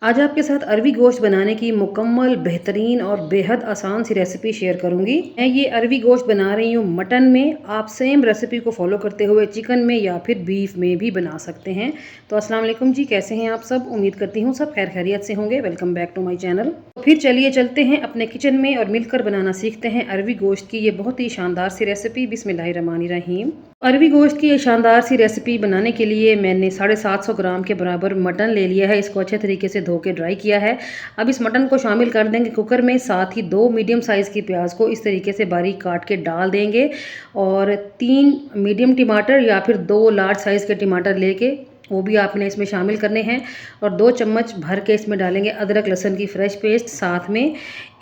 आज आपके साथ अरवी गोश्त बनाने की मुकम्मल, बेहतरीन और बेहद आसान सी रेसिपी शेयर करूंगी। मैं ये अरवी गोश्त बना रही हूँ मटन में। आप सेम रेसिपी को फॉलो करते हुए चिकन में या फिर बीफ में भी बना सकते हैं। तो अस्सलाम वालेकुम जी, कैसे हैं आप सब? उम्मीद करती हूँ सब खैर खैरियत से होंगे। Welcome back to my channel. तो फिर चलिए चलते हैं अपने किचन में और मिलकर बनाना सीखते हैं अरवी गोश्त की ये बहुत ही शानदार सी रेसिपी। बिस्मिल्लाहिर्रहमानिर्रहीम। अरवी गोश्त की ये शानदार सी रेसिपी बनाने के लिए मैंने 750 ग्राम के बराबर मटन ले लिया है। इसको अच्छे तरीके से धो के ड्राई किया है। अब इस मटन को शामिल कर देंगे कुकर में। साथ ही 2 मीडियम साइज़ की प्याज को इस तरीके से बारीक काट के डाल देंगे और 3 मीडियम टमाटर या फिर 2 लार्ज साइज़ के टमाटर लेके वो भी आपने इसमें शामिल करने हैं और 2 चम्मच भर के इसमें डालेंगे अदरक लहसुन की फ्रेश पेस्ट। साथ में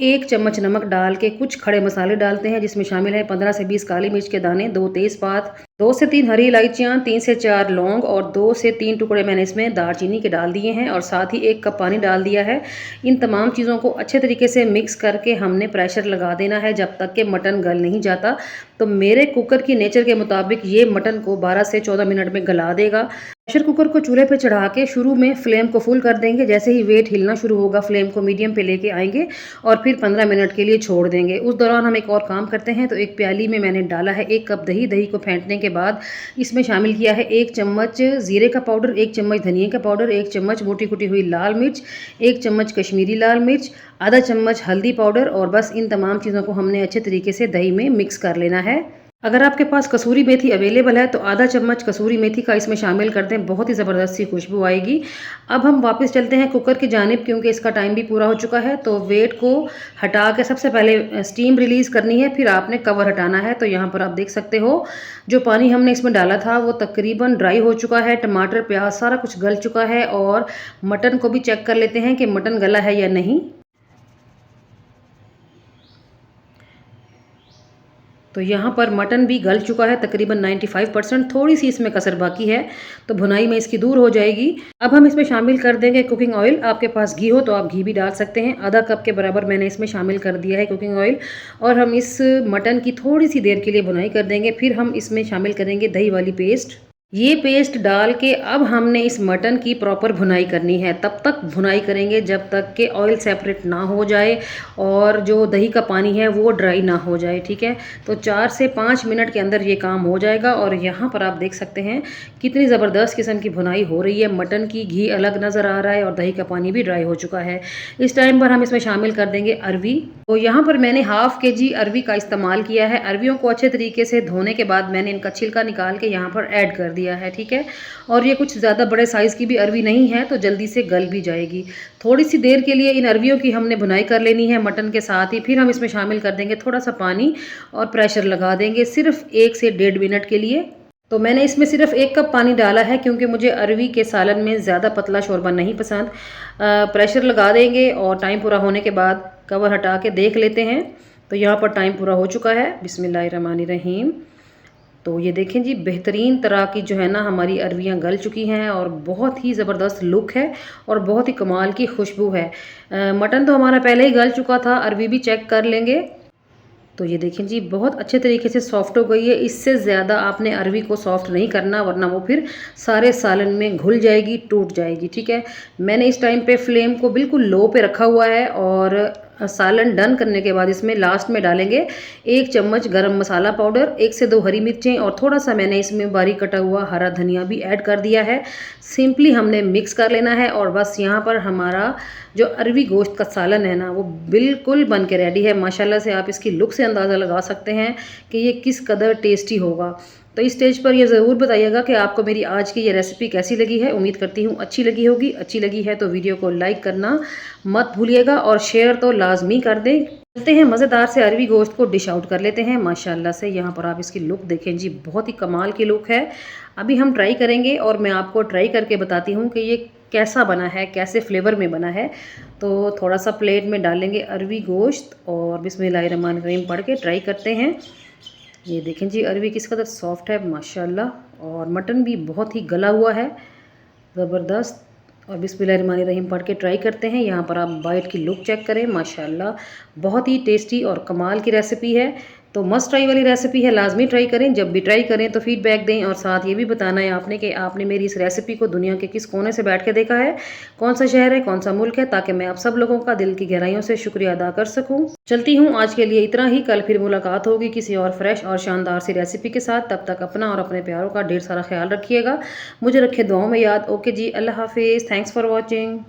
1 चम्मच नमक डाल के कुछ खड़े मसाले डालते हैं जिसमें शामिल है 15 से 20 काली मिर्च के दाने, 2 तेज़पात, 2 से 3 हरी इलायचियाँ, 3 से 4 लौंग और 2 से 3 टुकड़े मैंने इसमें दालचीनी के डाल दिए हैं और साथ ही 1 कप पानी डाल दिया है। इन तमाम चीज़ों को अच्छे तरीके से मिक्स करके हमने प्रेशर लगा देना है जब तक कि मटन गल नहीं जाता। तो मेरे कुकर की नेचर के मुताबिक ये मटन को 12 से 14 मिनट में गला देगा। प्रेशर कुकर को चूल्हे पे चढ़ा के शुरू में फ्लेम को फुल कर देंगे। जैसे ही वेट हिलना शुरू होगा फ्लेम को मीडियम पे लेके आएंगे और फिर 15 मिनट के लिए छोड़ देंगे। उस दौरान हम एक और काम करते हैं। तो एक प्याली में मैंने डाला है 1 कप दही। दही को फेंटने के बाद इसमें शामिल किया है 1 चम्मच ज़ीरे का पाउडर, 1 चम्मच धनिया का पाउडर, 1 चम्मच मोटी कुटी हुई लाल मिर्च, 1 चम्मच कश्मीरी लाल मिर्च, आधा चम्मच हल्दी पाउडर और बस इन तमाम चीज़ों को हमने अच्छे तरीके से दही में मिक्स कर लेना है। अगर आपके पास कसूरी मेथी अवेलेबल है तो आधा चम्मच कसूरी मेथी का इसमें शामिल कर दें, बहुत ही ज़बरदस्त सी खुशबू आएगी। अब हम वापस चलते हैं कुकर की जानिब क्योंकि इसका टाइम भी पूरा हो चुका है। तो वेट को हटा के सबसे पहले स्टीम रिलीज़ करनी है, फिर आपने कवर हटाना है। तो यहाँ पर आप देख सकते हो जो पानी हमने इसमें डाला था वो तकरीबन ड्राई हो चुका है। टमाटर प्याज सारा कुछ गल चुका है और मटन को भी चेक कर लेते हैं कि मटन गला है या नहीं। तो यहाँ पर मटन भी गल चुका है तकरीबन 95%। थोड़ी सी इसमें कसर बाकी है तो भुनाई में इसकी दूर हो जाएगी। अब हम इसमें शामिल कर देंगे कुकिंग ऑयल। आपके पास घी हो तो आप घी भी डाल सकते हैं। आधा कप के बराबर मैंने इसमें शामिल कर दिया है कुकिंग ऑयल और हम इस मटन की थोड़ी सी देर के लिए भुनाई कर देंगे। फिर हम इसमें शामिल करेंगे दही वाली पेस्ट। ये पेस्ट डाल के अब हमने इस मटन की प्रॉपर भुनाई करनी है। तब तक भुनाई करेंगे जब तक कि ऑयल सेपरेट ना हो जाए और जो दही का पानी है वो ड्राई ना हो जाए। ठीक है, तो 4 से 5 मिनट के अंदर ये काम हो जाएगा। और यहाँ पर आप देख सकते हैं कितनी ज़बरदस्त किस्म की भुनाई हो रही है। मटन की घी अलग नज़र आ रहा है और दही का पानी भी ड्राई हो चुका है। इस टाइम पर हम इसमें शामिल कर देंगे अरवी। तो यहाँ पर मैंने हाफ़ kg अरवी का इस्तेमाल किया है। अरवियों को अच्छे तरीके से धोने के बाद मैंने इनका छिलका निकाल के यहाँ पर ऐड कर दिया है। ठीक है, और ये कुछ ज़्यादा बड़े साइज़ की भी अरवी नहीं है तो जल्दी से गल भी जाएगी। थोड़ी सी देर के लिए इन अरवियों की हमने भुनाई कर लेनी है मटन के साथ ही। फिर हम इसमें शामिल कर देंगे थोड़ा सा पानी और प्रेशर लगा देंगे सिर्फ 1 से 1.5 मिनट के लिए। तो मैंने इसमें सिर्फ 1 कप पानी डाला है क्योंकि मुझे अरवी के सालन में ज़्यादा पतला शोरबा नहीं पसंद। प्रेशर लगा देंगे और टाइम पूरा होने के बाद कवर हटा के देख लेते हैं। तो यहाँ पर टाइम पूरा हो चुका है। बिस्मिल्लाहिर्रहमानिर्रहीम। तो ये देखें जी, बेहतरीन तरह की जो है ना हमारी अरवियाँ गल चुकी हैं और बहुत ही ज़बरदस्त लुक है और बहुत ही कमाल की खुशबू है। मटन तो हमारा पहले ही गल चुका था, अरवी भी चेक कर लेंगे। तो ये देखें जी, बहुत अच्छे तरीके से सॉफ्ट हो गई है। इससे ज़्यादा आपने अरवी को सॉफ्ट नहीं करना वरना वो फिर सारे सालन में घुल जाएगी, टूट जाएगी। ठीक है, मैंने इस टाइम पे फ्लेम को बिल्कुल लो पे रखा हुआ है और सालन डन करने के बाद इसमें लास्ट में डालेंगे 1 चम्मच गरम मसाला पाउडर, 1 से 2 हरी मिर्चें और थोड़ा सा मैंने इसमें बारीक कटा हुआ हरा धनिया भी ऐड कर दिया है। सिंपली हमने मिक्स कर लेना है और बस यहाँ पर हमारा जो अरवी गोश्त का सालन है ना वो बिल्कुल बन के रेडी है। माशाल्लाह से आप इसकी लुक से अंदाज़ा लगा सकते हैं कि ये किस कदर टेस्टी होगा। तो इस स्टेज पर ये ज़रूर बताइएगा कि आपको मेरी आज की ये रेसिपी कैसी लगी है। उम्मीद करती हूँ अच्छी लगी होगी। अच्छी लगी है तो वीडियो को लाइक करना मत भूलिएगा और शेयर तो लाजमी कर दें। चलते हैं मज़ेदार से अरवी गोश्त को डिश आउट कर लेते हैं। माशाल्लाह से यहाँ पर आप इसकी लुक देखें जी, बहुत ही कमाल की लुक है। अभी हम ट्राई करेंगे और मैं आपको ट्राई करके बताती हूँ कि ये कैसा बना है, कैसे फ्लेवर में बना है। तो थोड़ा सा प्लेट में डालेंगे अरवी गोश्त और बिस्मिल्लाहिर्रहमानिर्रहीम पढ़ के ट्राई करते हैं। ये देखें जी, अरवी किस कदर सॉफ्ट है माशाल्लाह और मटन भी बहुत ही गला हुआ है, ज़बरदस्त। और बिस्मिल्लाहिर्रहमानिर्रहीम पढ़ के ट्राई करते हैं। यहाँ पर आप बाइट की लुक चेक करें, माशाल्लाह बहुत ही टेस्टी और कमाल की रेसिपी है। तो मस्ट ट्राई वाली रेसिपी है, लाजमी ट्राई करें। जब भी ट्राई करें तो फीडबैक दें और साथ ये भी बताना है आपने कि आपने मेरी इस रेसिपी को दुनिया के किस कोने से बैठ के देखा है, कौन सा शहर है, कौन सा मुल्क है, ताकि मैं आप सब लोगों का दिल की गहराइयों से शुक्रिया अदा कर सकूं। चलती हूँ, आज के लिए इतना ही। कल फिर मुलाकात होगी किसी और फ्रेश और शानदार सी रेसिपी के साथ। तब तक अपना और अपने प्यारों का ढेर सारा ख्याल रखिएगा। मुझे रखे दुआओं में याद। ओके जी, अल्लाह हाफिज़। Thanks for watching.